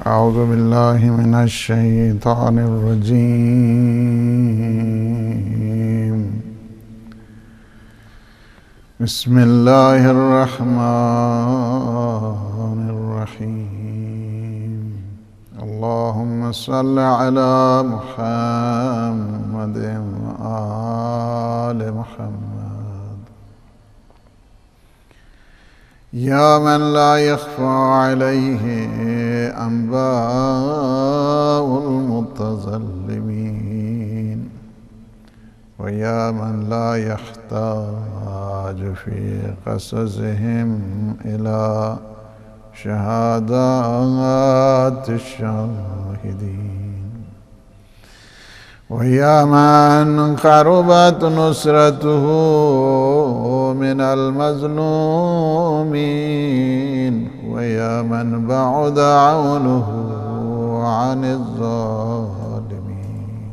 أعوذ بالله من الشيطان الرجيم. بسم الله الرحمن الرحيم. اللهم صل على محمد وآل محمد يا من لا يخفى عليه أنباء المتظلمين، ويا من لا يحتاج في قصصهم إلى شهادات الشاهدين، ويا من قربت نصرته من المظلومين، ويا من بعد عونه عن الظالمين.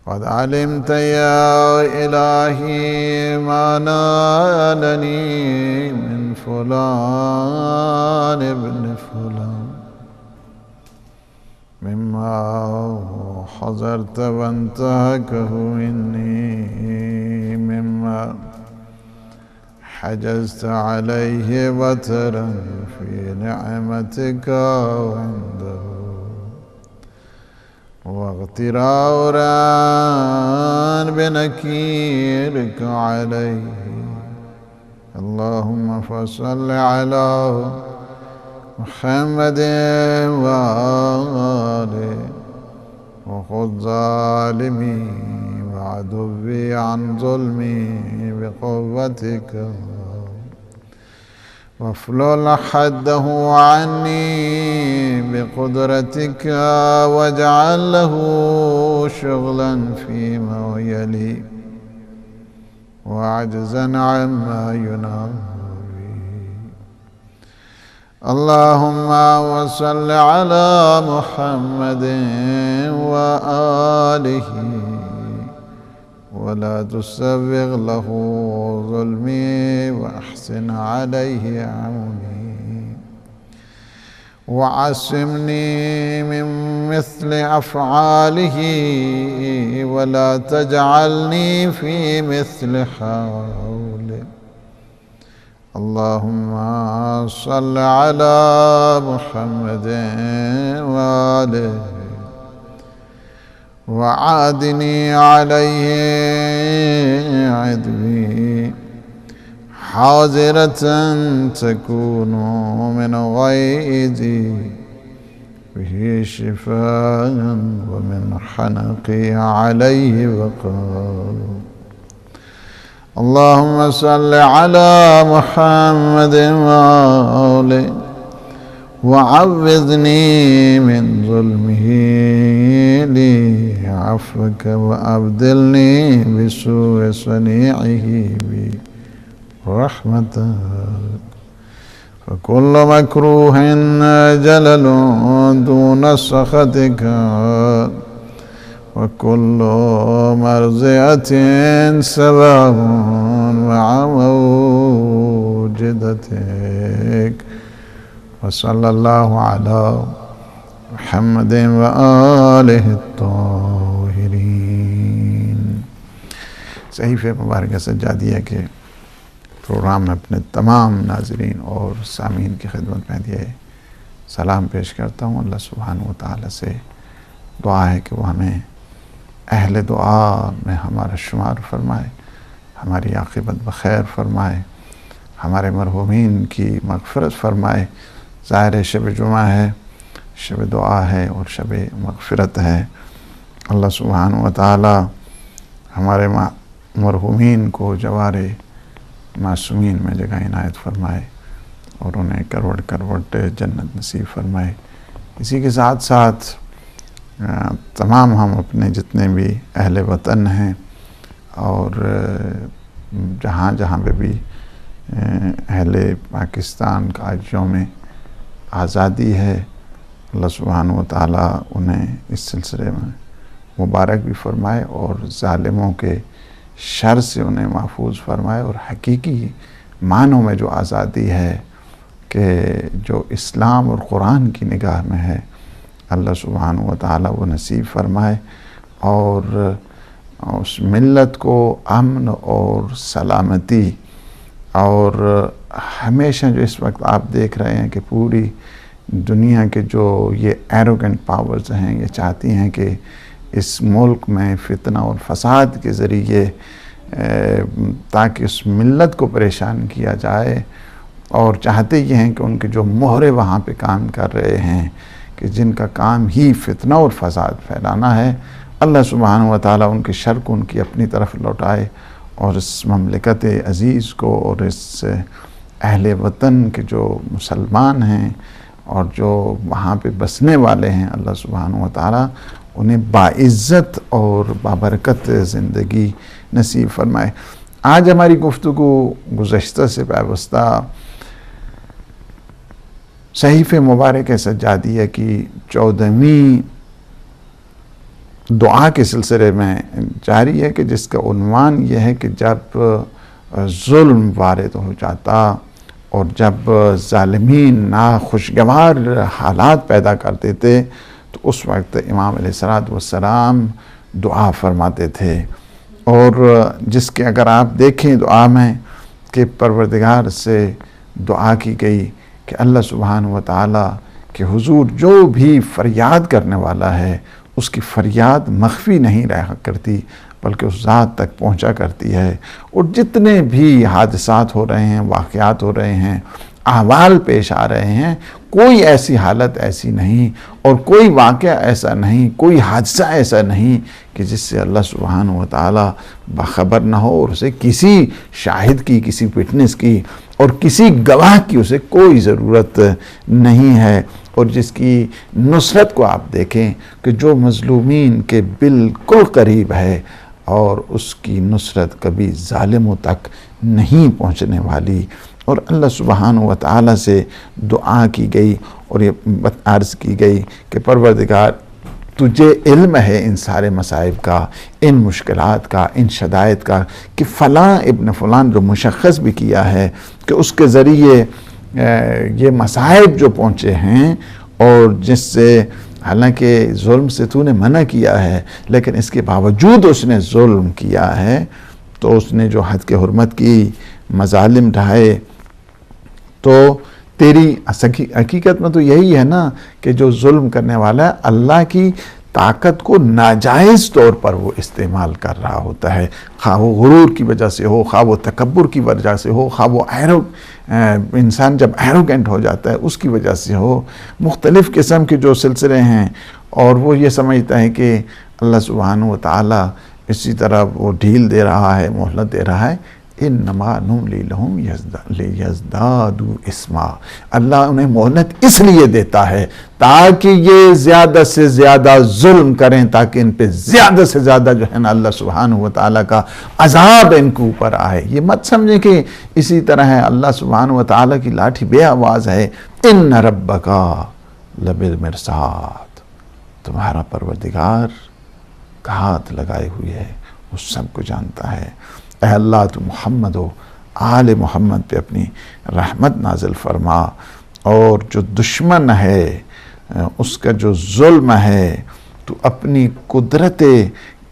قد علمت يا إلهي ما نالني من فلان ابن فلان مما حضرت وانتهكه مني، مما حجزت عليه وترا في نعمتك عنده، واغترارا بنكيرك عليه. اللهم فصل على محمد وآله، وخذ ظالمي وعدوي عن ظلمي بقوتك، وافلل حده عني بقدرتك، واجعل له شغلا فيما يلي وعجزا عما ينام. اللهم وصل على محمد وآله، ولا تسبغ له ظلمي، وأحسن عليه عوني، وعصمني من مثل أفعاله، ولا تجعلني في مثل حوله. اللهم صل على محمد وآله، وعادني عليه عدوي، حاضرة تكون من غيظي به شفاء، ومن حنقي عليه وقال. اللهم صل على محمد وآله، وعوذني من ظلمه لي عفوك، وأبدلني بسوء صنيعه بي رحمتك. فكل مكروه جلل دون سخطك، وكل مرضية سبب مع موجدتك. وصلى الله على محمد وآله الطاهرین۔ صحیفہ مبارکہ سجادیہ کے پروگرام میں اپنے تمام ناظرین اور سامعین کی خدمت میں یہ سلام پیش کرتا ہوں۔ اللہ سبحانہ وتعالی سے دعا ہے کہ وہ ہمیں اہل دعا میں ہمارا شمار فرمائے، ہماری عاقبت بخیر فرمائے، ہمارے مرحومین کی مغفرت فرمائے۔ ظاہر شب جمعہ ہے، شب دعا ہے اور شب مغفرت ہے۔ اللہ سبحانہ وتعالی ہمارے مرحومین کو جوار معصومین میں جگہ عنایت فرمائے اور انہیں کروڑ کروڑ جنت نصیب فرمائے۔ اسی کے ساتھ ساتھ تمام ہم اپنے جتنے بھی اہل وطن ہیں اور جہاں جہاں پہ بھی اہل پاکستان کا آج یوم آزادی ہے، اللہ سبحانہ وتعالی انہیں اس سلسلے میں مبارک بھی فرمائے اور ظالموں کے شر سے انہیں محفوظ فرمائے، اور حقیقی معنوں میں جو آزادی ہے کہ جو اسلام اور قرآن کی نگاہ میں ہے اللہ سبحانہ و تعالیٰ وہ نصیب فرمائے، اور اس ملت کو امن اور سلامتی، اور ہمیشہ جو اس وقت آپ دیکھ رہے ہیں کہ پوری دنیا کے جو یہ ایروگنٹ پاورز ہیں یہ چاہتی ہیں کہ اس ملک میں فتنہ اور فساد کے ذریعے تاکہ اس ملت کو پریشان کیا جائے، اور چاہتے یہ ہیں کہ ان کے جو مہرے وہاں پہ کام کر رہے ہیں کہ جن کا کام ہی فتنہ اور فساد پھیلانا ہے، اللہ سبحانہ و تعالیٰ ان کے شر کو ان کی اپنی طرف لوٹائے، اور اس مملکت عزیز کو اور اس اہل وطن کے جو مسلمان ہیں اور جو وہاں پہ بسنے والے ہیں اللہ سبحانہ و تعالیٰ انہیں باعزت اور بابرکت زندگی نصیب فرمائے۔ آج ہماری گفتگو گزشتہ سے پیوستہ صحیفہ مبارک سجادیہ کی 14ویں دعا کے سلسلے میں جاری ہے، کہ جس کا عنوان یہ ہے کہ جب ظلم وارد ہو جاتا اور جب ظالمین ناخوشگوار حالات پیدا کر دیتے تو اس وقت امام علیہ السلام دعا فرماتے تھے، اور جس کے اگر آپ دیکھیں دعا میں کہ پروردگار سے دعا کی گئی کہ اللہ سبحانہ و تعالیٰ کہ حضور جو بھی فریاد کرنے والا ہے اس کی فریاد مخفی نہیں رہا کرتی بلکہ اس ذات تک پہنچا کرتی ہے، اور جتنے بھی حادثات ہو رہے ہیں، واقعات ہو رہے ہیں، احوال پیش آ رہے ہیں، کوئی ایسی حالت ایسی نہیں اور کوئی واقعہ ایسا نہیں، کوئی حادثہ ایسا نہیں کہ جس سے اللہ سبحانہ و تعالیٰ باخبر نہ ہو، اور اسے کسی شاہد کی، کسی وٹنس کی اور کسی گواہ کی اسے کوئی ضرورت نہیں ہے، اور جس کی نصرت کو آپ دیکھیں کہ جو مظلومین کے بالکل قریب ہے، اور اس کی نصرت کبھی ظالموں تک نہیں پہنچنے والی، اور اللہ سبحانہ و تعالیٰ سے دعا کی گئی اور یہ عرض کی گئی کہ پروردگار تجھے علم ہے ان سارے مصائب کا، ان مشکلات کا، ان شدائد کا، کہ فلاں ابن فلان جو مشخص بھی کیا ہے کہ اس کے ذریعے یہ مصائب جو پہنچے ہیں، اور جس سے حالانکہ ظلم سے تو نے منع کیا ہے لیکن اس کے باوجود اس نے ظلم کیا ہے، تو اس نے جو حد کے حرمت کی، مظالم ڈھائے، تو تیری حقیقت میں تو یہی ہے نا کہ جو ظلم کرنے والا ہے اللہ کی طاقت کو ناجائز طور پر وہ استعمال کر رہا ہوتا ہے، خواہ وہ غرور کی وجہ سے ہو، خواہ وہ تکبر کی وجہ سے ہو، خواہ وہ انسان جب ایروگنٹ ہو جاتا ہے اس کی وجہ سے ہو، مختلف قسم کے جو سلسلے ہیں، اور وہ یہ سمجھتا ہے کہ اللہ سبحانہ و تعالیٰ اسی طرح وہ ڈھیل دے رہا ہے، مہلت دے رہا ہے۔ انما نملی لہم لیزدادوا اسما، اللہ انہیں مہلت اس لیے دیتا ہے تاکہ یہ زیادہ سے زیادہ ظلم کریں، تاکہ ان پہ زیادہ سے زیادہ جو ہے نا اللہ سبحانہ و تعالیٰ کا عذاب ان کے اوپر آئے۔ یہ مت سمجھیں کہ اسی طرح ہے، اللہ سبحانہ و تعالیٰ کی لاٹھی بے آواز ہے، ان ربک لبالمرصاد، تمہارا پروردگار ہاتھ لگائے ہوئے ہے، وہ سب کو جانتا ہے۔ اے اللہ تو محمد و آل محمد پہ اپنی رحمت نازل فرما، اور جو دشمن ہے اس کا جو ظلم ہے تو اپنی قدرت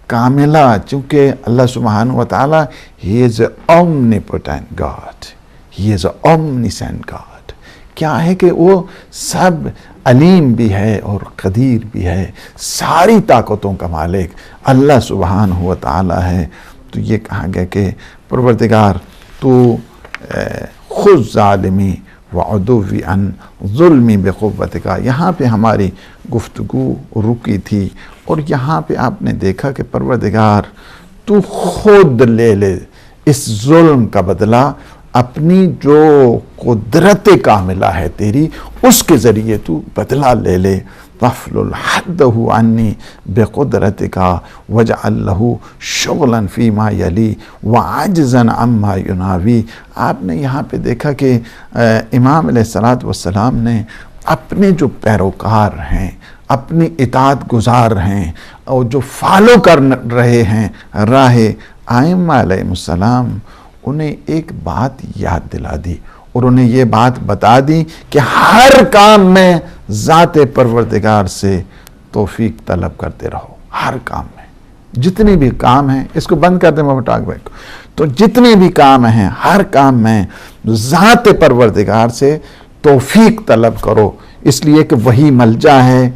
کاملہ، چونکہ اللہ سبحانہ و تعالیٰ He is an omnipotent God, He is an omniscient God، کیا ہے کہ وہ سب علیم بھی ہے اور قدیر بھی ہے، ساری طاقتوں کا مالک اللہ سبحانہ و تعالیٰ ہے۔ تو یہ کہا گیا کہ پروردگار تو خذ ظالمی وعدوی عن ظلمی بقوتک۔ یہاں پہ ہماری گفتگو رکی تھی، اور یہاں پہ آپ نے دیکھا کہ پروردگار تو خود لے لے اس ظلم کا بدلہ، اپنی جو قدرت کاملہ ہے تیری اس کے ذریعے تو بدلہ لے لے۔ وَافْلُلْ حَدَّهُ عَنِّي بِقُدْرَتِكَ وَاجْعَلْ لَهُ شُغْلًا فِي مَا يَلِي وَعَجْزًا عَمَّا يُنَاوِي۔ آپ نے یہاں پہ دیکھا کہ امام علیہ السلام نے اپنے جو پیروکار ہیں، اپنی اطاعت گزار ہیں، اور جو فالو کر رہے ہیں راہ ائمہ علیہ السلام، انہیں ایک بات یاد دلا دی، اور انہیں یہ بات بتا دی کہ ہر کام میں ذات پروردگار سے توفیق طلب کرتے رہو، ہر کام میں جتنے بھی کام ہیں، اس کو بند کر دیں ٹاک بیک، تو جتنے بھی کام ہیں ہر کام میں ذات پروردگار سے توفیق طلب کرو، اس لیے کہ وہی ملجا ہے،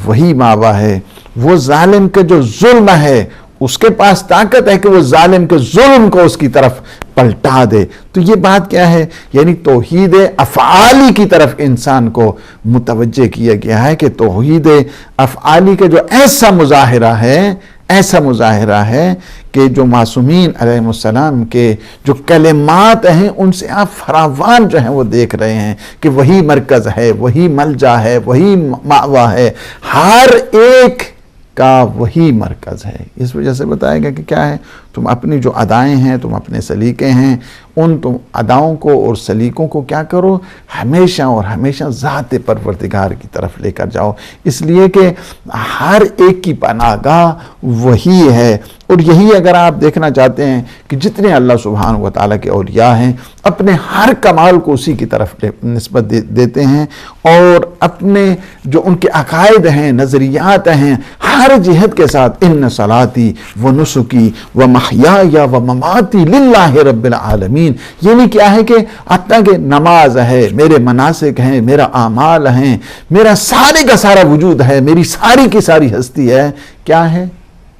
وہی ماوا ہے۔ وہ ظالم کے جو ظلم ہے اس کے پاس طاقت ہے کہ وہ ظالم کے ظلم کو اس کی طرف پلٹا دے۔ تو یہ بات کیا ہے؟ یعنی توحید افعالی کی طرف انسان کو متوجہ کیا گیا ہے کہ توحید افعالی کا جو ایسا مظاہرہ ہے کہ جو معصومین علیہ السلام کے جو کلمات ہیں ان سے آپ فراوان جو ہیں وہ دیکھ رہے ہیں کہ وہی مرکز ہے، وہی ملجا ہے، وہی مأوا ہے، ہر ایک کا وہی مرکز ہے۔ اس وجہ سے بتایا گیا کہ کیا ہے، تم اپنی جو ادائیں ہیں، تم اپنے سلیقے ہیں، ان تم اداؤں کو اور سلیقوں کو کیا کرو، ہمیشہ اور ہمیشہ ذات پروردگار کی طرف لے کر جاؤ، اس لیے کہ ہر ایک کی پناہ گاہ وہی ہے۔ اور یہی اگر آپ دیکھنا چاہتے ہیں کہ جتنے اللہ سبحانہ و تعالیٰ کے اولیاء ہیں اپنے ہر کمال کو اسی کی طرف نسبت دیتے ہیں، اور اپنے جو ان کے عقائد ہیں، نظریات ہیں، ہر جہت کے ساتھ ان صلاتی و نسکی و محیایا و مماتی للہ رب العالمین، یعنی کیا ہے کہ حتیٰ کہ نماز ہے، میرے مناسک ہیں، میرا اعمال ہیں، میرا سارے کا سارا وجود ہے، میری ساری کی ساری ہستی ہے، کیا ہے؟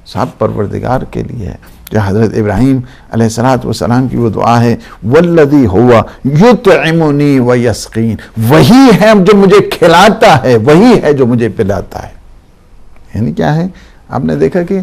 سب پروردگار کے لیے ہے۔ جو حضرت ابراہیم علیہ السلام کی وہ دعا ہے، والذی ہوا یطعمنی ویسقین، وہی ہے جو مجھے کھلاتا ہے، وہی ہے جو مجھے پلاتا ہے۔ یعنی کیا ہے؟ آپ نے دیکھا کہ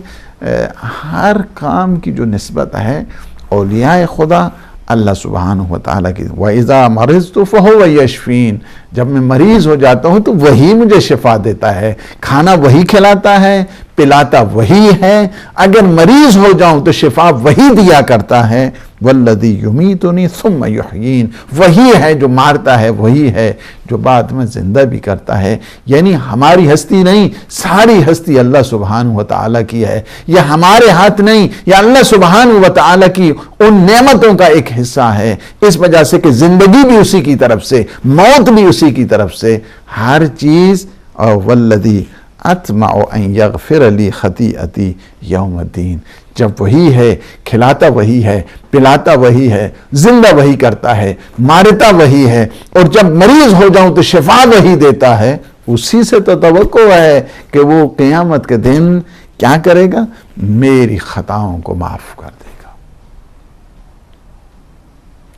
ہر کام کی جو نسبت ہے اولیاء خدا اللہ سبحانہ و تعالیٰ کی، وَإِذَا مَرِضْتُ فَهُوَ يَشْفِينِ، جب میں مریض ہو جاتا ہوں تو وہی مجھے شفا دیتا ہے، کھانا وہی کھلاتا ہے، پلاتا وہی ہے، اگر مریض ہو جاؤں تو شفا وہی دیا کرتا ہے، وَالَّذِي يُمِيتُنِي ثُمَّ يُحْيِينِ، وہی ہے جو مارتا ہے، وہی ہے جو بعد میں زندہ بھی کرتا ہے۔ یعنی ہماری ہستی نہیں، ساری ہستی اللہ سبحانہ و تعالیٰ کی ہے، یہ ہمارے ہاتھ نہیں، یہ اللہ سبحانہ و تعالیٰ کی ان نعمتوں کا ایک حصہ ہے، اس وجہ سے کہ زندگی بھی اسی کی طرف سے، موت بھی اسی کی طرف سے، ہر چیز۔ اور والذی اطمع ان یغفر لی خطیئتی یوم الدین، جب وہی ہے، کھلاتا وہی ہے، پلاتا وہی ہے، زندہ وہی کرتا ہے، مارتا وہی ہے، اور جب مریض ہو جاؤں تو شفا وہی دیتا ہے، اسی سے تو توقع ہے کہ وہ قیامت کے دن کیا کرے گا؟ میری خطاؤں کو معاف کر دے گا۔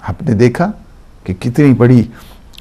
آپ نے دیکھا کہ کتنی بڑی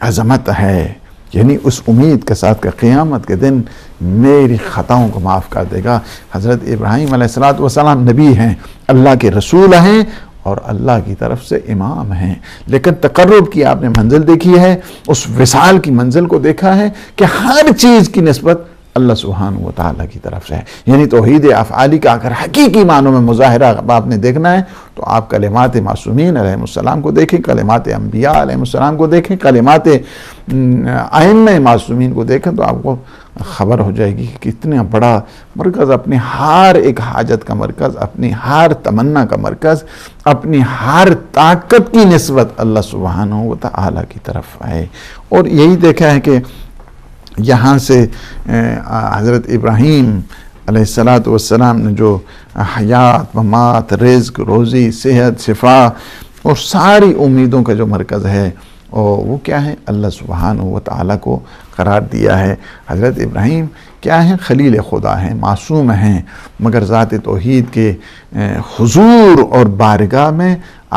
عظمت ہے، یعنی اس امید کے ساتھ کہ قیامت کے دن میری خطاؤں کو معاف کر دے گا۔ حضرت ابراہیم علیہ السلام نبی ہیں، اللہ کے رسول ہیں، اور اللہ کی طرف سے امام ہیں، لیکن تقرب کی آپ نے منزل دیکھی ہے، اس وصال کی منزل کو دیکھا ہے کہ ہر چیز کی نسبت اللہ سبحانہ و تعالیٰ کی طرف سے ہے۔ یعنی توحید افعالی کا اگر حقیقی معنوں میں مظاہرہ آپ نے دیکھنا ہے تو آپ کلمات معصومین علیہ السلام کو دیکھیں، کلمات انبیاء علیہ السلام کو دیکھیں، کلمات ائمہ معصومین کو دیکھیں، تو آپ کو خبر ہو جائے گی کہ کتنا بڑا مرکز، اپنی ہر ایک حاجت کا مرکز، اپنی ہر تمنا کا مرکز، اپنی ہر طاقت کی نسبت اللہ سبحانہ و تعالیٰ کی طرف ہے۔ اور یہی دیکھا ہے کہ یہاں سے حضرت ابراہیم علیہ السلام نے جو حیات، ممات، رزق، روزی، صحت، شفا اور ساری امیدوں کا جو مرکز ہے اور وہ کیا ہے؟ اللہ سبحانہ و تعالیٰ کو قرار دیا ہے۔ حضرت ابراہیم کیا ہیں؟ خلیل خدا ہیں، معصوم ہیں، مگر ذات توحید کے حضور اور بارگاہ میں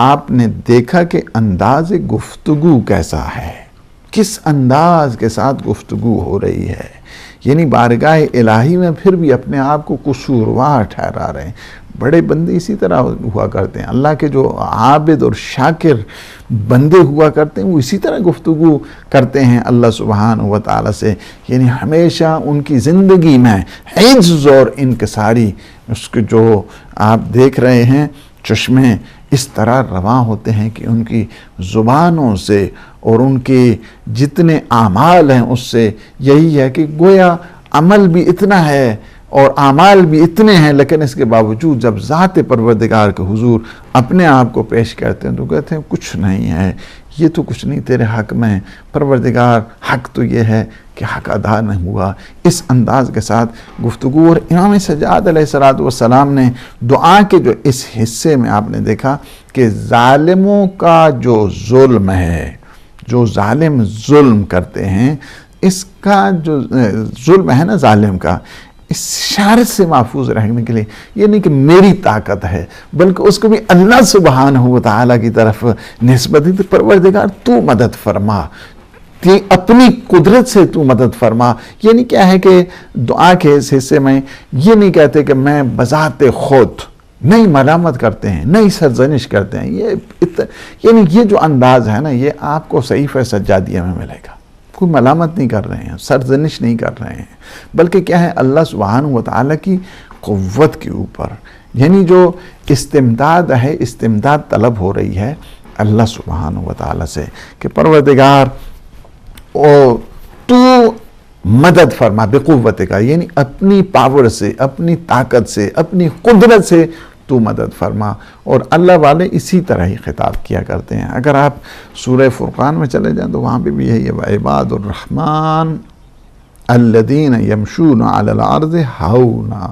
آپ نے دیکھا کہ انداز گفتگو کیسا ہے، کس انداز کے ساتھ گفتگو ہو رہی ہے، یعنی بارگاہ الہی میں پھر بھی اپنے آپ کو قصوروار ٹھہرا رہے ہیں۔ بڑے بندے اسی طرح ہوا کرتے ہیں، اللہ کے جو عابد اور شاکر بندے ہوا کرتے ہیں وہ اسی طرح گفتگو کرتے ہیں اللہ سبحانہ و تعالیٰ سے، یعنی ہمیشہ ان کی زندگی میں عجز اور انکساری، اس کے جو آپ دیکھ رہے ہیں چشمے اس طرح رواں ہوتے ہیں کہ ان کی زبانوں سے اور ان کے جتنے اعمال ہیں اس سے یہی ہے کہ گویا عمل بھی اتنا ہے اور اعمال بھی اتنے ہیں، لیکن اس کے باوجود جب ذات پروردگار کے حضور اپنے آپ کو پیش کرتے ہیں تو کہتے ہیں کچھ نہیں ہے، یہ تو کچھ نہیں تیرے حق میں، پروردگار حق تو یہ ہے کہ حق ادا نہیں ہوا. اس انداز کے ساتھ گفتگو. اور امام سجاد علیہ السلام نے دعا کے جو اس حصے میں آپ نے دیکھا کہ ظالموں کا جو ظلم ہے، جو ظالم ظلم کرتے ہیں، اس کا جو ظلم ہے نا ظالم کا، اس شرارت سے محفوظ رہنے کے لیے یہ نہیں کہ میری طاقت ہے، بلکہ اس کو بھی اللہ سبحانہ و تعالیٰ کی طرف نسبت دی. پروردگار تو مدد فرما، اپنی قدرت سے تو مدد فرما. یہ نہیں کیا ہے کہ دعا کے اس حصے میں یہ نہیں کہتے کہ میں بذات خود نہیں ملامت کرتے ہیں، نہیں سرزنش کرتے ہیں. یعنی یہ جو انداز ہے نا، یہ آپ کو صحیفہ سجادیہ میں ملے گا. کوئی ملامت نہیں کر رہے ہیں، سرزنش نہیں کر رہے ہیں، بلکہ کیا ہے اللہ سبحانہ و تعالیٰ کی قوت کے اوپر، یعنی جو استمداد ہے، استمداد طلب ہو رہی ہے اللہ سبحانہ و تعالیٰ سے کہ پروردگار تو مدد فرما بقوت کا، یعنی اپنی پاور سے، اپنی طاقت سے، اپنی قدرت سے تو مدد فرما. اور اللہ والے اسی طرح ہی خطاب کیا کرتے ہیں. اگر آپ سورہ فرقان میں چلے جائیں تو وہاں پہ بھی یہی ہے، وعباد الرحمن الذین یمشون علی الارض ہونا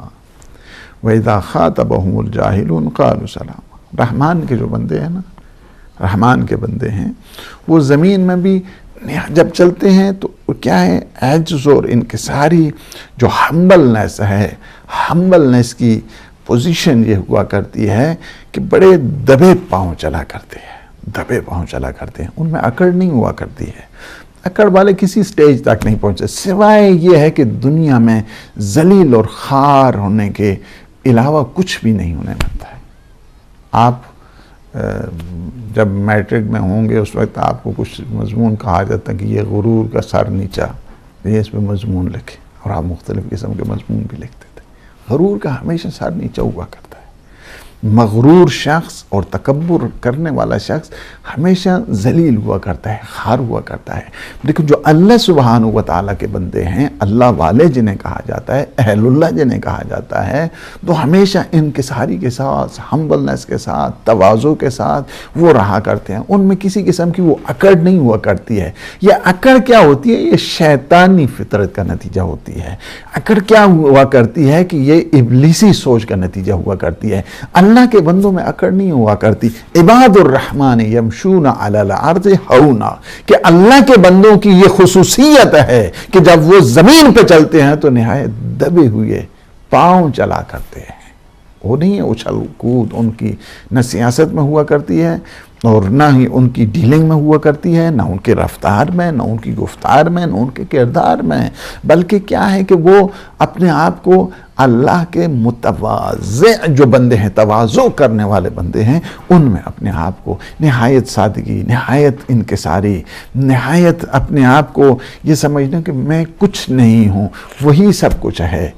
واذا خاطبهم الجاہلون قالوا سلاما. رحمان کے جو بندے ہیں نا، رحمان کے بندے ہیں، وہ زمین میں بھی جب چلتے ہیں تو کیا ہے، عجز اور انکساری جو ہمبلنس ہے، ہمبلنس کی پوزیشن یہ ہوا کرتی ہے کہ بڑے دبے پاؤں چلا کرتے ہیں، دبے پاؤں چلا کرتے ہیں. ان میں اکڑ نہیں ہوا کرتی ہے. اکڑ والے کسی سٹیج تک نہیں پہنچے، سوائے یہ ہے کہ دنیا میں ذلیل اور خوار ہونے کے علاوہ کچھ بھی نہیں ہونے لگتا ہے. آپ جب میٹرک میں ہوں گے اس وقت آپ کو کچھ مضمون کہا جاتا ہے کہ یہ غرور کا سر نیچا، یہ اس پہ مضمون لکھیں، اور آپ مختلف قسم کے مضمون بھی لکھتے تھے. غرور کا ہمیشہ سر نیچا ہوا کرتا ہے. مغرور شخص اور تکبر کرنے والا شخص ہمیشہ ذلیل ہوا کرتا ہے، خوار ہوا کرتا ہے. لیکن جو اللہ سبحانہ و تعالیٰ کے بندے ہیں، اللہ والے جنہیں کہا جاتا ہے، اہل اللہ جنہیں کہا جاتا ہے، تو ہمیشہ انکساری کے ساتھ، ہمبلنس کے ساتھ، تواضع کے ساتھ وہ رہا کرتے ہیں. ان میں کسی قسم کی وہ اکڑ نہیں ہوا کرتی ہے. یہ اکڑ کیا ہوتی ہے؟ یہ شیطانی فطرت کا نتیجہ ہوتی ہے. اکڑ کیا ہوا کرتی ہے کہ یہ ابلیسی سوچ کا نتیجہ ہوا کرتی ہے. اللہ کے بندوں میں اکڑ نہیں ہوا کرتی. عباد الرحمن یمشون علی الارض ہونا، کہ اللہ کے بندوں کی یہ خصوصیت ہے کہ جب وہ زمین پہ چلتے ہیں تو نہایت دبے ہوئے پاؤں چلا کرتے ہیں. وہ نہیں ہے اچھل کود ان کی نہ سیاست میں ہوا کرتی ہے، اور نہ ہی ان کی ڈیلنگ میں ہوا کرتی ہے، نہ ان کے رفتار میں، نہ ان کی گفتار میں، نہ ان کے کردار میں، بلکہ کیا ہے کہ وہ اپنے آپ کو اللہ کے متواضع جو بندے ہیں، تواضع کرنے والے بندے ہیں، ان میں اپنے آپ کو نہایت سادگی، نہایت انکساری، نہایت اپنے آپ کو یہ سمجھنا کہ میں کچھ نہیں ہوں، وہی سب کچھ ہے.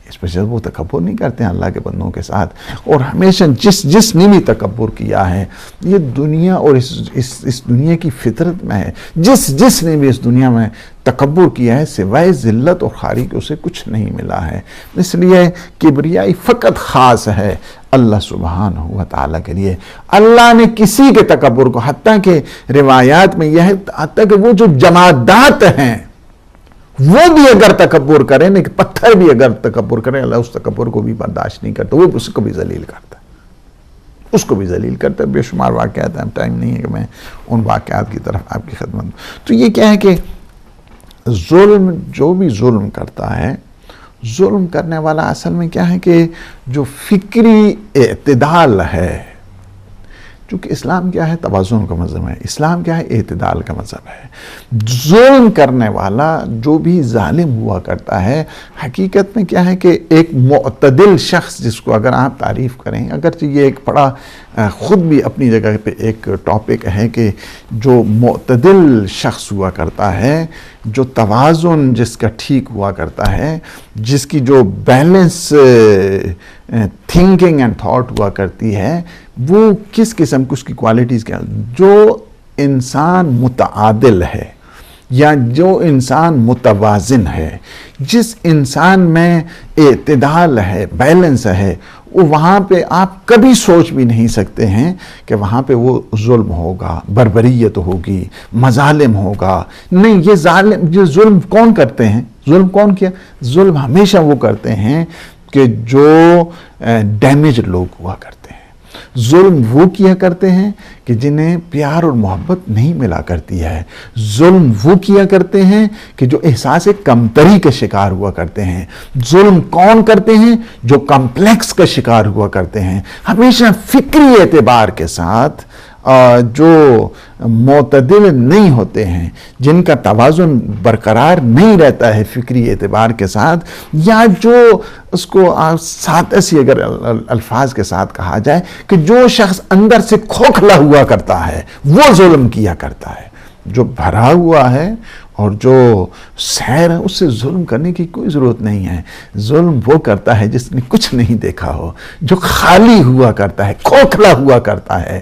اس پر وہ تکبر نہیں کرتے ہیں اللہ کے بندوں کے ساتھ. اور ہمیشہ جس نے بھی تکبر کیا ہے، یہ دنیا اور اس دنیا کی فطرت میں ہے، جس نے بھی اس دنیا میں تکبر کیا ہے، سوائے ذلت اور خواری کے اسے کچھ نہیں ملا ہے. اس لیے کبریائی فقط خاص ہے اللہ سبحانہ و تعالیٰ کے لیے. اللہ نے کسی کے تکبر کو، حتیٰ کہ روایات میں یہ ہے، حتیٰ کہ وہ جو جمادات ہیں وہ بھی اگر تکبر کریں، نہیں کہ پتھر بھی اگر تکبر کریں، اللہ اس تکبر کو بھی برداشت نہیں کرتا، وہ اس کو بھی ذلیل کرتا ہے. اس کو بھی ذلیل کرتا ہے. بے شمار واقعات ہیں، ٹائم نہیں ہے کہ میں ان واقعات کی طرف آپ کی خدمت دوں. تو یہ کیا ہے کہ ظلم، جو بھی ظلم کرتا ہے، ظلم کرنے والا اصل میں کیا ہے کہ جو فکری اعتدال ہے، چونکہ اسلام کیا ہے؟ توازن کا مذہب ہے. اسلام کیا ہے؟ اعتدال کا مذہب ہے. ظلم کرنے والا جو بھی ظالم ہوا کرتا ہے، حقیقت میں کیا ہے کہ ایک معتدل شخص، جس کو اگر آپ تعریف کریں، اگرچہ یہ ایک بڑا خود بھی اپنی جگہ پہ ایک ٹاپک ہے کہ جو معتدل شخص ہوا کرتا ہے، جو توازن جس کا ٹھیک ہوا کرتا ہے، جس کی جو بیلنس تھنکنگ اینڈ تھاٹ ہوا کرتی ہے، وہ کس قسم کی اس کی کوالٹیز کیا؟ جو انسان متعادل ہے یا جو انسان متوازن ہے، جس انسان میں اعتدال ہے، بیلنس ہے، وہاں پہ آپ کبھی سوچ بھی نہیں سکتے ہیں کہ وہاں پہ وہ ظلم ہوگا، بربریت ہوگی، مظالم ہوگا. نہیں، یہ ظلم کون کرتے ہیں؟ ظلم کون کیا؟ ظلم ہمیشہ وہ کرتے ہیں کہ جو ڈیمیج لوگ ہوا کرتے ہیں. ظلم وہ کیا کرتے ہیں کہ جنہیں پیار اور محبت نہیں ملا کرتی ہے. ظلم وہ کیا کرتے ہیں کہ جو احساس کمتری کا شکار ہوا کرتے ہیں. ظلم کون کرتے ہیں؟ جو کمپلیکس کا شکار ہوا کرتے ہیں. ہمیشہ فکری اعتبار کے ساتھ جو معتدل نہیں ہوتے ہیں، جن کا توازن برقرار نہیں رہتا ہے فکری اعتبار کے ساتھ، یا جو اس کو ایسی اگر الفاظ کے ساتھ کہا جائے کہ جو شخص اندر سے کھوکھلا ہوا کرتا ہے وہ ظلم کیا کرتا ہے. جو بھرا ہوا ہے اور جو سیر ہے اس سے ظلم کرنے کی کوئی ضرورت نہیں ہے. ظلم وہ کرتا ہے جس نے کچھ نہیں دیکھا ہو، جو خالی ہوا کرتا ہے، کھوکھلا ہوا کرتا ہے،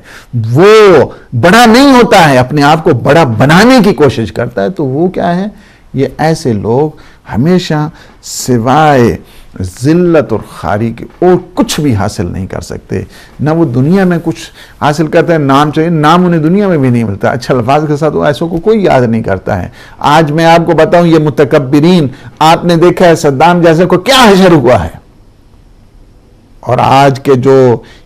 وہ بڑا نہیں ہوتا ہے، اپنے آپ کو بڑا بنانے کی کوشش کرتا ہے. تو وہ کیا ہے؟ یہ ایسے لوگ ہمیشہ سوائے ذلت اور خاری کے اور کچھ بھی حاصل نہیں کر سکتے. نہ وہ دنیا میں کچھ حاصل کرتے ہیں، نام چاہیے، نام انہیں دنیا میں بھی نہیں ملتا. اچھا الفاظ کے ساتھ وہ ایسوں کو کوئی یاد نہیں کرتا ہے. آج میں آپ کو بتاؤں، یہ متکبرین آپ نے دیکھا ہے صدام جیسے کو کیا حشر ہوا ہے، اور آج کے جو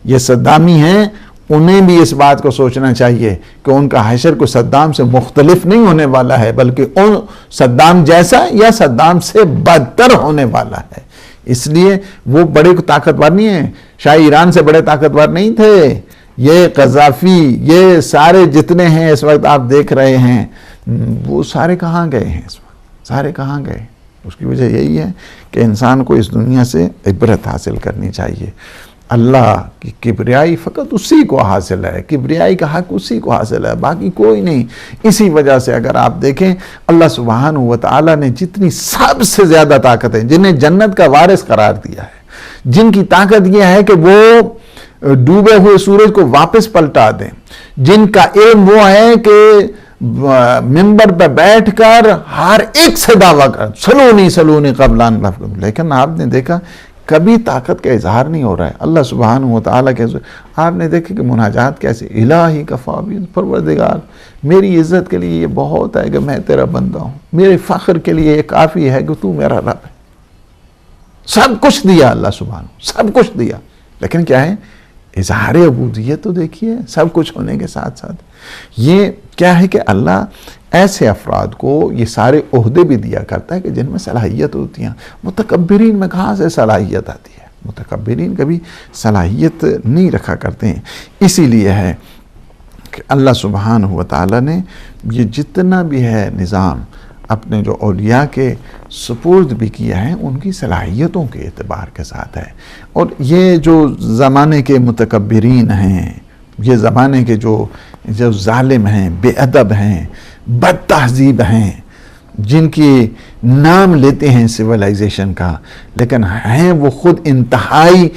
یہ صدامی ہیں انہیں بھی اس بات کو سوچنا چاہیے کہ ان کا حشر کو صدام سے مختلف نہیں ہونے والا ہے، بلکہ ان صدام جیسا یا صدام سے بدتر ہونے والا ہے. اس لیے وہ بڑے طاقتور نہیں ہیں، شاہ ایران سے بڑے طاقتور نہیں تھے. یہ قذافی، یہ سارے جتنے ہیں اس وقت آپ دیکھ رہے ہیں، وہ سارے کہاں گئے ہیں اس وقت؟ سارے کہاں گئے؟ اس کی وجہ یہی ہے کہ انسان کو اس دنیا سے عبرت حاصل کرنی چاہیے. اللہ کی کبریائی فقط اسی کو حاصل ہے، کبریائی کا حق اسی کو حاصل ہے، باقی کوئی نہیں. اسی وجہ سے اگر آپ دیکھیں اللہ سبحانہ و تعالیٰ نے جتنی سب سے زیادہ طاقت ہے، جنہیں جنت کا وارث قرار دیا ہے، جن کی طاقت یہ ہے کہ وہ ڈوبے ہوئے سورج کو واپس پلٹا دیں، جن کا علم وہ ہے کہ منبر پہ بیٹھ کر ہر ایک سے دعویٰ کر سلونی قبل ان لفظ. لیکن آپ نے دیکھا کبھی طاقت کا اظہار نہیں ہو رہا ہے. اللہ سبحانہ و تعالیٰ کے آپ نے دیکھا کہ مناجات کیسے، الہی کفا بی، پروردگار میری عزت کے لیے یہ بہت ہے کہ میں تیرا بندہ ہوں، میرے فخر کے لیے یہ کافی ہے کہ تو میرا رب ہے. سب کچھ دیا اللہ سبحانہ، سب کچھ دیا، لیکن کیا ہے؟ اظہار عبودیت تو دیکھیے. سب کچھ ہونے کے ساتھ ساتھ یہ کیا ہے کہ اللہ ایسے افراد کو یہ سارے عہدے بھی دیا کرتا ہے کہ جن میں صلاحیت ہوتی ہیں. متکبرین میں کہاں سے صلاحیت آتی ہے؟ متکبرین کبھی صلاحیت نہیں رکھا کرتے ہیں. اسی لیے ہے کہ اللہ سبحانہ و تعالیٰ نے یہ جتنا بھی ہے نظام اپنے جو اولیاء کے سپرد بھی کیا ہے ان کی صلاحیتوں کے اعتبار کے ساتھ ہے. اور یہ جو زمانے کے متکبرین ہیں، یہ زمانے کے جو ظالم ہیں، بے ادب ہیں، بد تہذیب ہیں، جن کی نام لیتے ہیں سویلائزیشن کا، لیکن ہیں وہ خود انتہائی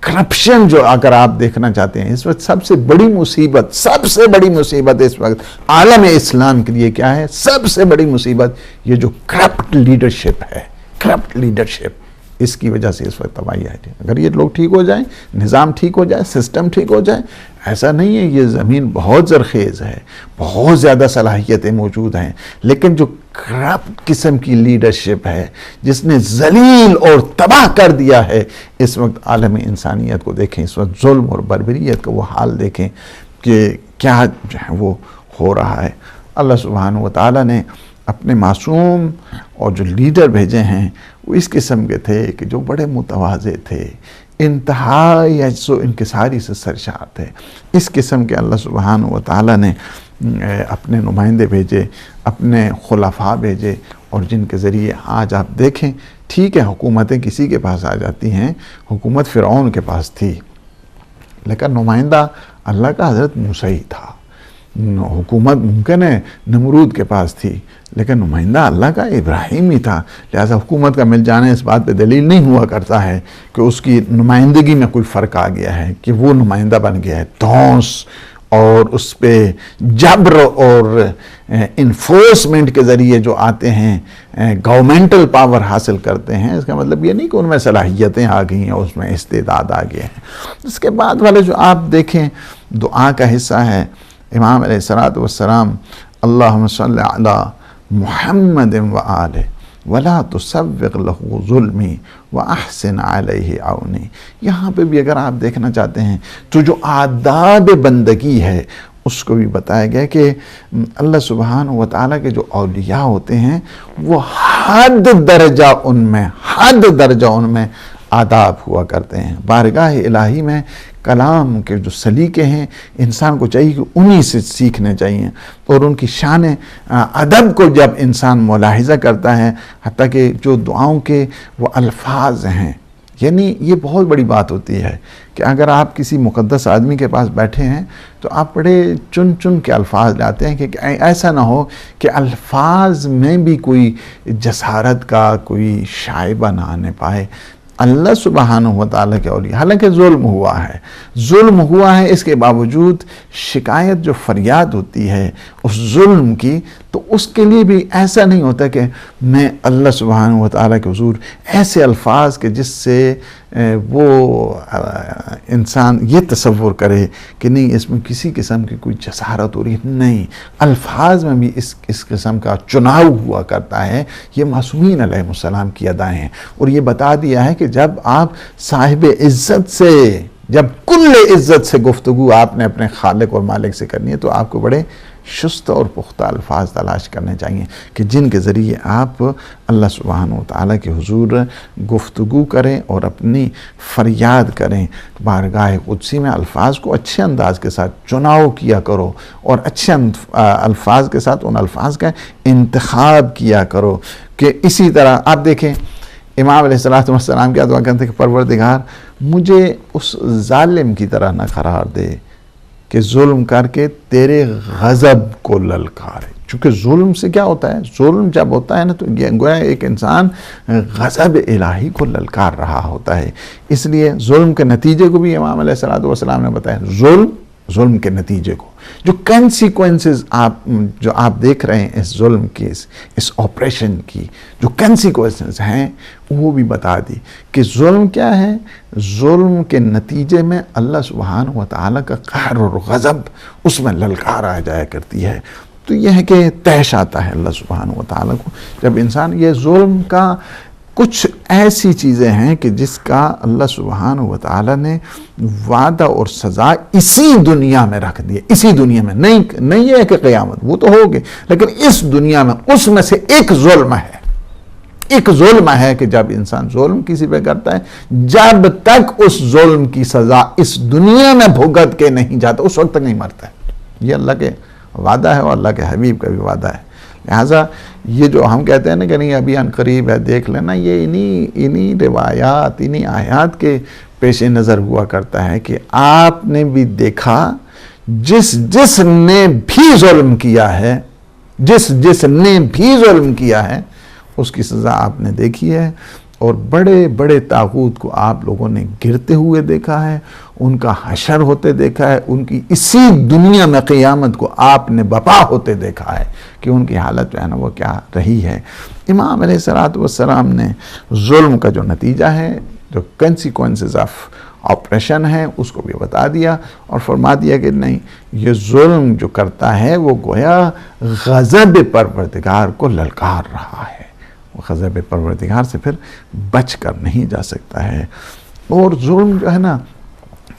کرپشن. جو اگر آپ دیکھنا چاہتے ہیں اس وقت سب سے بڑی مصیبت اس وقت عالم اسلام کے لیے کیا ہے؟ سب سے بڑی مصیبت یہ جو کرپٹ لیڈرشپ ہے. کرپٹ لیڈرشپ، اس کی وجہ سے اس وقت تباہی آئی. اگر یہ لوگ ٹھیک ہو جائیں، نظام ٹھیک ہو جائے، سسٹم ٹھیک ہو جائے، ایسا نہیں ہے. یہ زمین بہت زرخیز ہے، بہت زیادہ صلاحیتیں موجود ہیں، لیکن جو کرپٹ قسم کی لیڈرشپ ہے جس نے ذلیل اور تباہ کر دیا ہے اس وقت عالم انسانیت کو دیکھیں. اس وقت ظلم اور بربریت کا وہ حال دیکھیں کہ کیا جو ہے وہ ہو رہا ہے. اللہ سبحانہ و تعالیٰ نے اپنے معصوم اور جو لیڈر بھیجے ہیں وہ اس قسم کے تھے کہ جو بڑے متواضع تھے، انتہائی عجز و انکساری سے سرشار تھے. اس قسم کے اللہ سبحانہ و تعالیٰ نے اپنے نمائندے بھیجے، اپنے خلفاء بھیجے، اور جن کے ذریعے آج آپ دیکھیں ٹھیک ہے حکومتیں کسی کے پاس آ جاتی ہیں. حکومت فرعون کے پاس تھی لیکن نمائندہ اللہ کا حضرت موسیٰ ہی تھا. حکومت ممکن ہے نمرود کے پاس تھی لیکن نمائندہ اللہ کا ابراہیم ہی تھا. لہذا حکومت کا مل جانا اس بات پہ دلیل نہیں ہوا کرتا ہے کہ اس کی نمائندگی میں کوئی فرق آ گیا ہے، کہ وہ نمائندہ بن گیا ہے. دھونس اور اس پہ جبر اور انفورسمنٹ کے ذریعے جو آتے ہیں گورنمنٹل پاور حاصل کرتے ہیں، اس کا مطلب یہ نہیں کہ ان میں صلاحیتیں آ گئی ہیں، اس میں استعداد آ گئے ہیں۔ اس کے بعد والے جو آپ دیکھیں دعا کا حصہ ہے، امام علیہ الصلوۃ والسلام اللہم صلی علی محمد وآلہ ولا تصوغ لہ ظلمی واحسن علیہ عونی۔ یہاں پہ بھی اگر آپ دیکھنا چاہتے ہیں تو جو آداب بندگی ہے اس کو بھی بتایا گیا کہ اللہ سبحانہ و تعالیٰ کے جو اولیاء ہوتے ہیں وہ حد درجہ ان میں آداب ہوا کرتے ہیں۔ بارگاہ الہی میں کلام کے جو سلیقے ہیں انسان کو چاہیے کہ انہی سے سیکھنے چاہیے، اور ان کی شان ادب کو جب انسان ملاحظہ کرتا ہے، حتیٰ کہ جو دعاؤں کے وہ الفاظ ہیں، یعنی یہ بہت بڑی بات ہوتی ہے کہ اگر آپ کسی مقدس آدمی کے پاس بیٹھے ہیں تو آپ بڑے چن کے الفاظ لاتے ہیں کہ ایسا نہ ہو کہ الفاظ میں بھی کوئی جسارت کا کوئی شائبہ نہ آنے پائے۔ اللہ سبحانہ و تعالیٰ کے اولیاء، حالانکہ ظلم ہوا ہے، اس کے باوجود شکایت جو فریاد ہوتی ہے اس ظلم کی، تو اس کے لیے بھی ایسا نہیں ہوتا کہ میں اللہ سبحانہ و تعالیٰ کے حضور ایسے الفاظ کے جس سے وہ انسان یہ تصور کرے کہ نہیں اس میں کسی قسم کی کوئی جسارت ہو رہی ہے، نہیں، الفاظ میں بھی اس قسم کا چناؤ ہوا کرتا ہے۔ یہ معصومین علیہ السلام کی ادائیں ہیں، اور یہ بتا دیا ہے کہ جب آپ صاحب عزت سے، جب کل عزت سے گفتگو آپ نے اپنے خالق اور مالک سے کرنی ہے تو آپ کو بڑے شست اور پختہ الفاظ تلاش کرنے چاہیے کہ جن کے ذریعے آپ اللہ سبحانہ و تعالیٰ کے حضور گفتگو کریں اور اپنی فریاد کریں۔ بارگاہ قدسی میں الفاظ کو اچھے انداز کے ساتھ چناؤ کیا کرو، اور اچھے الفاظ کے ساتھ ان الفاظ کا انتخاب کیا کرو کہ اسی طرح آپ دیکھیں امام علیہ السلام کیا دعا کرتے ہیں کہ پروردگار مجھے اس ظالم کی طرح نہ قرار دے کہ ظلم کر کے تیرے غضب کو للکارے۔ چونکہ ظلم سے کیا ہوتا ہے، ظلم جب ہوتا ہے نا تو گویا ایک انسان غضب الہی کو للکار رہا ہوتا ہے۔ اس لیے ظلم کے نتیجے کو بھی امام علیہ السلام نے بتایا، ظلم کے نتیجے کو، جو کنسیکوینسز جو آپ دیکھ رہے ہیں اس ظلم کی، اس آپریشن کی جو کنسیکوینسز ہیں وہ بھی بتا دی کہ ظلم کیا ہے۔ ظلم کے نتیجے میں اللہ سبحانہ و تعالیٰ کا قہر اور غضب اس میں للکار آ جایا کرتی ہے۔ تو یہ ہے کہ طیش آتا ہے اللہ سبحانہ و تعالیٰ کو جب انسان، یہ ظلم کا کچھ ایسی چیزیں ہیں کہ جس کا اللہ سبحانہ و تعالیٰ نے وعدہ اور سزا اسی دنیا میں رکھ دی، اسی دنیا میں، نہیں ہے کہ قیامت وہ تو ہوگی، لیکن اس دنیا میں اس میں سے ایک ظلم ہے کہ جب انسان ظلم کسی پہ کرتا ہے، جب تک اس ظلم کی سزا اس دنیا میں بھگت کے نہیں جاتا اس وقت تک نہیں مرتا ہے۔ یہ اللہ کے وعدہ ہے اور اللہ کے حبیب کا بھی وعدہ ہے۔ لہٰذا یہ جو ہم کہتے ہیں نا کہ نہیں ابھی ان قریب ہے دیکھ لینا، یہ انہی روایات، انہی آیات کے پیش نظر ہوا کرتا ہے کہ آپ نے بھی دیکھا جس نے بھی ظلم کیا ہے، جس نے بھی ظلم کیا ہے اس کی سزا آپ نے دیکھی ہے، اور بڑے بڑے طاغوت کو آپ لوگوں نے گرتے ہوئے دیکھا ہے، ان کا حشر ہوتے دیکھا ہے، ان کی اسی دنیا میں قیامت کو آپ نے بپا ہوتے دیکھا ہے کہ ان کی حالت جو ہے نا وہ کیا رہی ہے۔ امام علیہ السلام نے ظلم کا جو نتیجہ ہے، جو کنسیکوینسز آف آپریشن ہے، اس کو بھی بتا دیا اور فرما دیا کہ نہیں، یہ ظلم جو کرتا ہے وہ گویا غضب پروردگار کو للکار رہا ہے، وہ غضب پروردگار سے پھر بچ کر نہیں جا سکتا ہے۔ اور ظلم جو ہے نا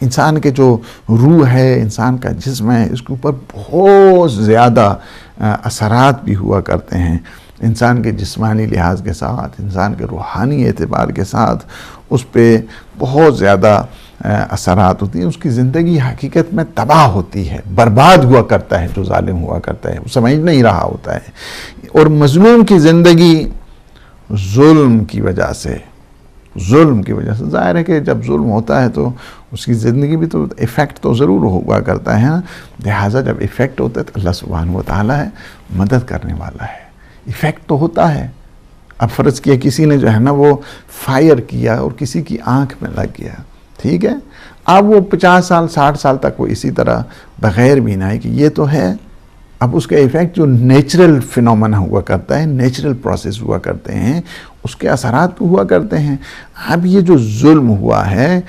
انسان کے جو روح ہے، انسان کا جسم ہے، اس کے اوپر بہت زیادہ اثرات بھی ہوا کرتے ہیں۔ انسان کے جسمانی لحاظ کے ساتھ، انسان کے روحانی اعتبار کے ساتھ اس پہ بہت زیادہ اثرات ہوتی ہیں۔ اس کی زندگی حقیقت میں تباہ ہوتی ہے، برباد ہوا کرتا ہے جو ظالم ہوا کرتا ہے، وہ سمجھ نہیں رہا ہوتا ہے۔ اور مظلوم کی زندگی ظلم کی وجہ سے ظاہر ہے کہ جب ظلم ہوتا ہے تو اس کی زندگی بھی تو ایفیکٹ تو ضرور ہوا کرتا ہے، لہٰذا جب ایفیکٹ ہوتا ہے تو اللہ سبحانہ و تعالیٰ ہے مدد کرنے والا ہے، ایفیکٹ تو ہوتا ہے۔ اب فرض کیا کسی نے جو ہے نا وہ فائر کیا اور کسی کی آنکھ میں لگ گیا، ٹھیک ہے. اب وہ 50 سال 60 سال تک وہ اسی طرح بغیر بھی نہ کہ یہ تو ہے. اب اس کا ایفیکٹ جو نیچرل فینومنا ہوا کرتا ہے، نیچرل پروسیس ہوا کرتے ہیں، اس کے اثرات ہوا کرتے ہیں. اب یہ جو ظلم ہوا ہے،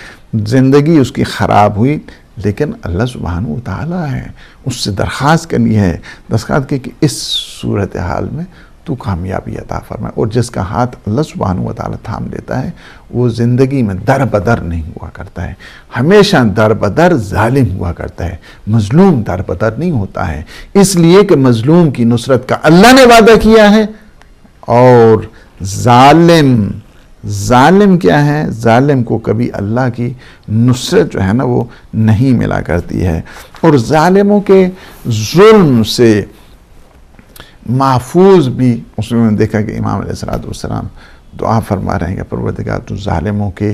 زندگی اس کی خراب ہوئی، لیکن اللہ سبحانہ و تعالیٰ ہے، اس سے درخواست کرنی ہے، درخواست کہ اس صورتحال میں تو کامیابی عطا فرمائے. اور جس کا ہاتھ اللہ سبحانہ و تعالیٰ تھام لیتا ہے وہ زندگی میں در بدر نہیں ہوا کرتا ہے، ہمیشہ در بدر ظالم ہوا کرتا ہے، مظلوم در بدر نہیں ہوتا ہے. اس لیے کہ مظلوم کی نصرت کا اللہ نے وعدہ کیا ہے، اور ظالم کیا ہے؟ ظالم کو کبھی اللہ کی نصرت جو ہے نا وہ نہیں ملا کرتی ہے. اور ظالموں کے ظلم سے محفوظ بھی اس میں دیکھا کہ امام علیہ السلام دعا فرما رہے ہیں کہ پروردگار تو ظالموں کے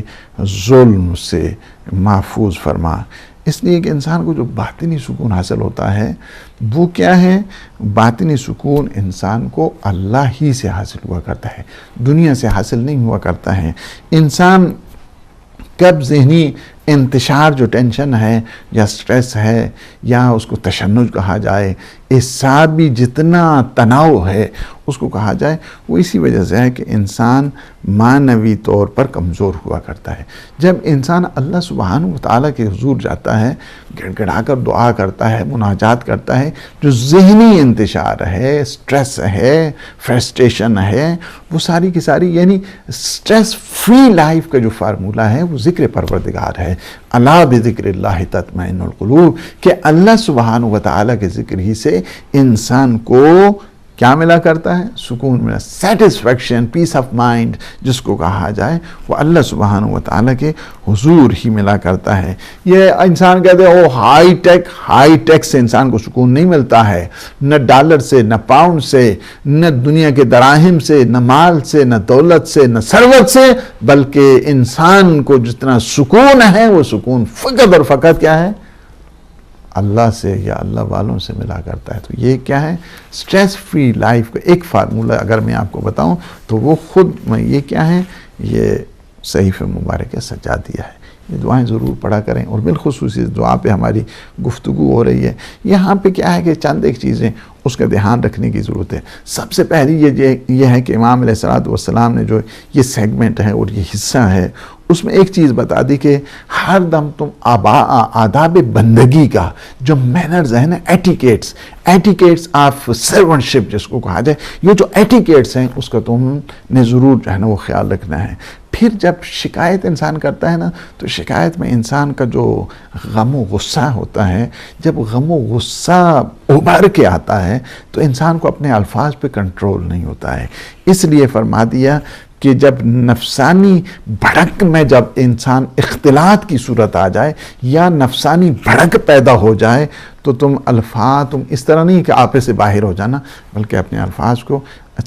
ظلم سے محفوظ فرما. اس لیے کہ انسان کو جو باطنی سکون حاصل ہوتا ہے وہ کیا ہے؟ باطنی سکون انسان کو اللہ ہی سے حاصل ہوا کرتا ہے، دنیا سے حاصل نہیں ہوا کرتا ہے. انسان کب ذہنی انتشار جو ٹینشن ہے یا سٹریس ہے یا اس کو تشنج کہا جائے، اعصابی جتنا تناؤ ہے اس کو کہا جائے، وہ اسی وجہ سے ہے کہ انسان معنوی طور پر کمزور ہوا کرتا ہے. جب انسان اللہ سبحانہ و تعالیٰ کے حضور جاتا ہے، گڑ گڑا کر دعا کرتا ہے، مناجات کرتا ہے، جو ذہنی انتشار ہے، سٹریس ہے، فرسٹریشن ہے، وہ ساری کی ساری، یعنی سٹریس فری لائف کا جو فارمولہ ہے وہ ذکر پروردگار ہے. الا بذکر اللہ تطمئن القلوب، کہ اللہ سبحانہ و تعالیٰ کے ذکر ہی سے انسان کو کیا ملا کرتا ہے؟ سکون ملا، سیٹسفیکشن، پیس آف مائنڈ جس کو کہا جائے، وہ اللہ سبحانہ و تعالیٰ کے حضور ہی ملا کرتا ہے. یہ انسان کہتے ہیں ہائی ٹیک سے انسان کو سکون نہیں ملتا ہے، نہ ڈالر سے، نہ پاؤنڈ سے، نہ دنیا کے دراہم سے، نہ مال سے، نہ دولت سے، نہ ثروت سے، بلکہ انسان کو جتنا سکون ہے وہ سکون فقط اور فقط کیا ہے؟ اللہ سے یا اللہ والوں سے ملا کرتا ہے. تو یہ کیا ہے؟ سٹریس فری لائف کا ایک فارمولہ اگر میں آپ کو بتاؤں تو وہ خود میں یہ کیا ہے؟ یہ صحیفہ مبارکہ سجادیہ ہے. یہ دعائیں ضرور پڑھا کریں، اور بالخصوص اس دعا پہ ہماری گفتگو ہو رہی ہے. یہاں پہ کیا ہے کہ چند ایک چیزیں اس کا دھیان رکھنے کی ضرورت ہے. سب سے پہلی یہ ہے کہ امام علیہ السلام نے جو یہ سیگمنٹ ہے اور یہ حصہ ہے، اس میں ایک چیز بتا دی کہ ہر دم تم آداب بندگی کا جو مینرز ہیں نا، ایٹیکیٹس آف سرونٹشپ جس کو کہا جائے، یہ جو ایٹیکیٹس ہیں اس کا تم نے ضرور جو ہے نا وہ خیال رکھنا ہے. پھر جب شکایت انسان کرتا ہے نا، تو شکایت میں انسان کا جو غم و غصہ ہوتا ہے، جب غم و غصہ ابھر کے آتا ہے تو انسان کو اپنے الفاظ پہ کنٹرول نہیں ہوتا ہے. اس لیے فرما دیا کہ جب نفسانی بھڑک میں جب انسان اختلاط کی صورت آ جائے یا نفسانی بھڑک پیدا ہو جائے تو تم اس طرح نہیں کہ آپے سے باہر ہو جانا، بلکہ اپنے الفاظ کو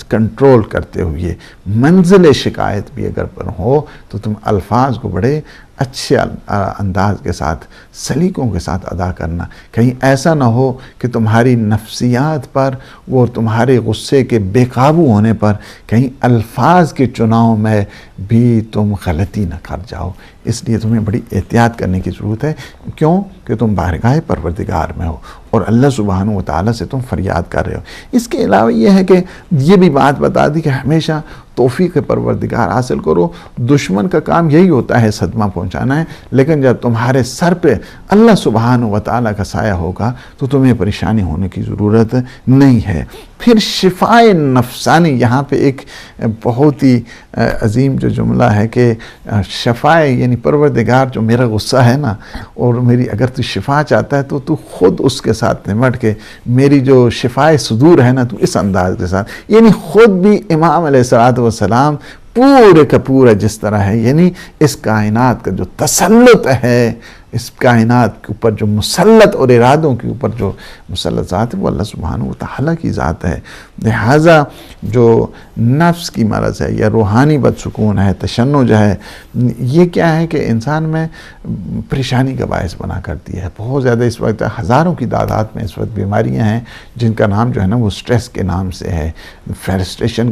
کنٹرول کرتے ہوئے منزل شکایت بھی اگر پر ہو تو تم الفاظ کو بڑے اچھے انداز کے ساتھ، سلیقوں کے ساتھ ادا کرنا. کہیں ایسا نہ ہو کہ تمہاری نفسیات پر وہ تمہارے غصے کے بے قابو ہونے پر کہیں الفاظ کے چناؤ میں بھی تم غلطی نہ کر جاؤ. اس لیے تمہیں بڑی احتیاط کرنے کی ضرورت ہے. کیوں؟ کہ تم بارگاہ پروردگار میں ہو اور اللہ سبحانہ و تعالیٰ سے تم فریاد کر رہے ہو. اس کے علاوہ یہ ہے کہ یہ بھی بات بتا دی کہ ہمیشہ توفیق پروردگار حاصل کرو. دشمن کا کام یہی ہوتا ہے صدمہ پہنچانا ہے، لیکن جب تمہارے سر پہ اللہ سبحانہ و تعالیٰ کا سایہ ہوگا تو تمہیں پریشانی ہونے کی ضرورت نہیں ہے. پھر شفائے نفسانی، یہاں پہ ایک بہت ہی عظیم جو جملہ ہے کہ شفائے یعنی پروردگار جو میرا غصہ ہے نا، اور میری اگر تو شفا چاہتا ہے تو تو خود اس کے ساتھ نمٹ کے میری جو شفائے صدور ہے نا تو اس انداز کے ساتھ، یعنی خود بھی امام علیہ السلام پورے کا پورا جس طرح ہے، یعنی اس کائنات کا جو تسلط ہے، اس کائنات کے اوپر جو مسلط اور ارادوں کے اوپر جو مسلط ذات ہے وہ اللہ سبحانہ و تعالیٰ کی ذات ہے. لہٰذا جو نفس کی مرض ہے یا روحانی بدسکون ہے، تشنج ہے، یہ کیا ہے کہ انسان میں پریشانی کا باعث بنا کرتی ہے. بہت زیادہ اس وقت ہزاروں کی تعداد میں اس وقت بیماریاں ہیں جن کا نام جو ہے نا وہ سٹریس کے نام سے ہے، فرسٹریشن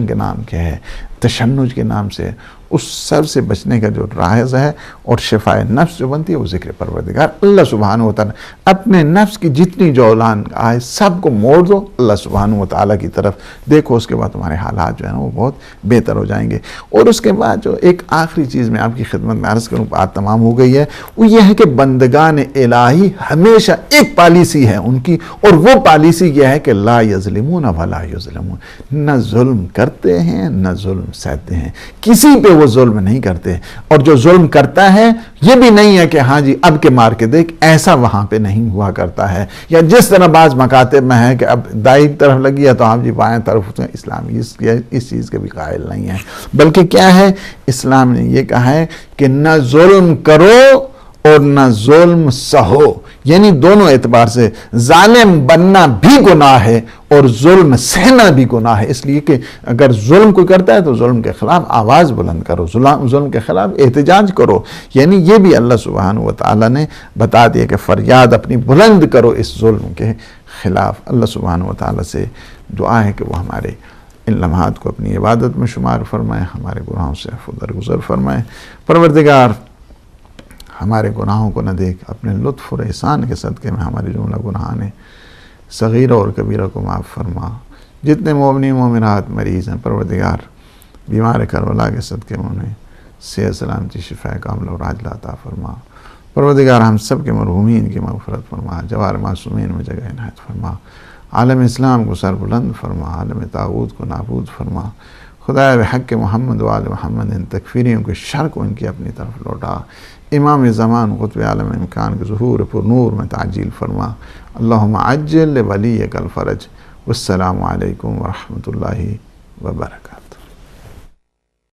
کے نام کے ہے. تشنج کے نام سے، اس سب سے بچنے کا جو راز ہے اور شفائے نفس جو بنتی ہے وہ ذکر پروردگار اللہ سبحانہ و تعالیٰ۔ اپنے نفس کی جتنی جولان آئے سب کو موڑ دو اللہ سبحانہ و تعالیٰ کی طرف، دیکھو اس کے بعد تمہارے حالات جو ہیں وہ بہت بہتر ہو جائیں گے۔ اور اس کے بعد جو ایک آخری چیز میں آپ کی خدمت میں عرض کروں، بات تمام ہو گئی ہے، وہ یہ ہے کہ بندگان الہی ہمیشہ ایک پالیسی ہے ان کی، اور وہ پالیسی یہ ہے کہ لا یظلمون ولا یظلمون، نہ ظلم کرتے ہیں نہ ظلم سہتے ہیں، کسی پہ وہ ظلم نہیں کرتے، اور جو ظلم کرتا ہے یہ بھی نہیں ہے کہ ہاں جی اب کے مار کے دیکھ، ایسا وہاں پہ نہیں ہوا کرتا ہے، یا جس طرح بعض مکاتب میں ہے کہ اب دائیں طرف لگی ہے تو آپ جی بائیں طرف، اسلام اس چیز کے بھی قائل نہیں ہے، بلکہ کیا ہے، اسلام نے یہ کہا ہے کہ نہ ظلم کرو اور نہ ظلم سہو، یعنی دونوں اعتبار سے ظالم بننا بھی گناہ ہے اور ظلم سہنا بھی گناہ ہے، اس لیے کہ اگر ظلم کوئی کرتا ہے تو ظلم کے خلاف آواز بلند کرو، ظلم کے خلاف احتجاج کرو، یعنی یہ بھی اللہ سبحانہ و تعالیٰ نے بتا دیا کہ فریاد اپنی بلند کرو اس ظلم کے خلاف۔ اللہ سبحانہ و تعالیٰ سے دعا ہے کہ وہ ہمارے ان لمحات کو اپنی عبادت میں شمار فرمائے، ہمارے گناہوں سے عفو درگزر فرمائے۔ پروردگار ہمارے گناہوں کو نہ دیکھ، اپنے لطف اور احسان کے صدقے میں ہمارے جملہ گناہان صغیرہ اور کبیرہ کو معاف فرما۔ جتنے مومنین مومنات مریض ہیں پروردگار، بیمار کربلا کے صدقے میں انہیں صحت سلامتی شفا کاملہ اور عاجلہ عطا فرما۔ پروردگار ہم سب کے مرحومین کی مغفرت فرما، جوار معصومین میں جگہ عنایت فرما، عالم اسلام کو سر بلند فرما، عالم طاغوت کو نابود فرما۔ خدایا بحق محمد و آل محمد ان تکفیریوں کے شر کو ان کی اپنی طرف لوٹا۔ امام زمان قطب عالم امکان کے ظہور پر نور میں تعجیل فرما۔ اللہم عجل ولیک الفرج۔ والسلام علیکم ورحمۃ اللہ وبرکاتہ۔